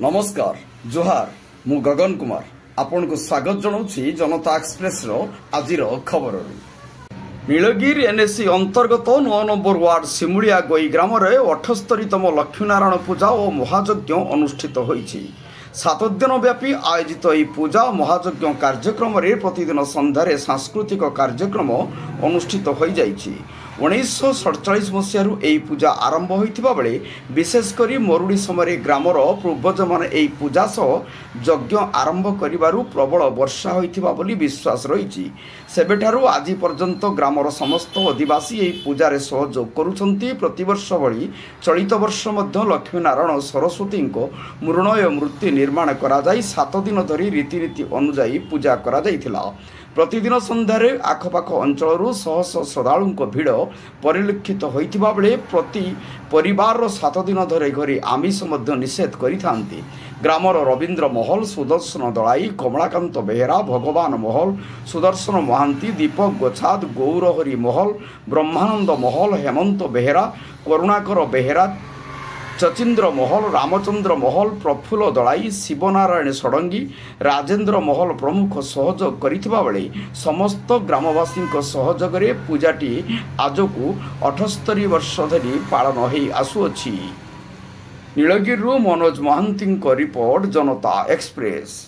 नमस्कार जोहार मु गगन कुमार आपण को स्वागत जनाऊँ जनता एक्सप्रेस आज खबर। नीलगिरी एनएससी अंतर्गत 9 नंबर वार्ड सिमुलिया गोई ग्राम 78तम लक्ष्मीनारायण पूजा और महायज्ञ अनुष्ठित होईछि। 7 दिन व्यापी आयोजित यह पूजा और महायज्ञ कार्यक्रम में प्रतिदिन संध्यारे सांस्कृतिक कार्यक्रम अनुष्ठित हो जाइछि। 1947 मसीहारू यह पूजा आरंभ होइथिबा बेले विशेषकर मरुड़ी समय ग्रामर पूर्वज माने यह पूजा सह यज्ञ आरंभ करिबारु प्रबल वर्षा होइथिबा बोली विश्वास रहिछि। सेबेठारू आज पर्यंत ग्रामर समस्त आदिवासी यह पूजा रे सहयोग करुछंती। प्रतिवर्ष भली चलित वर्ष मध्य लक्ष्मीनारायण सरस्वती मृणय मूर्ति निर्माण करा जाई 7 दिन धरी रीतिनीति अनुजाई पूजा करा जाइथिला। प्रतिदिन संध्यारे आखपाख अंचल शह शह श्रद्धालुं भिड़ परिलक्षित होइथिबा बेले प्रति परिवार 7 दिन धरे घरे आमिष मध्य निषेध करिथांती। ग्रामर रवींद्र महल, सुदर्शन दलाई, कमलाकांत बेहेरा, भगवान महल, सुदर्शन महांती, दीपक गोछाद, गौरहरी महल, ब्रह्मानंद महल, हेमंत बेहेरा, करुणाकर बेहेरा, चचिंद्र महल, रामचंद्र महल, प्रफुल्ल दलाई, शिवनारायण षडंगी, राजेंद्र महल प्रमुख सहयोग करिथिबा बेले समस्त ग्रामवासी सहयोग रे पूजाटी आजकू 78 वर्ष धरी पालन होई आसुअछि। नीलगिरी मनोज महांती रिपोर्ट, जनता एक्सप्रेस।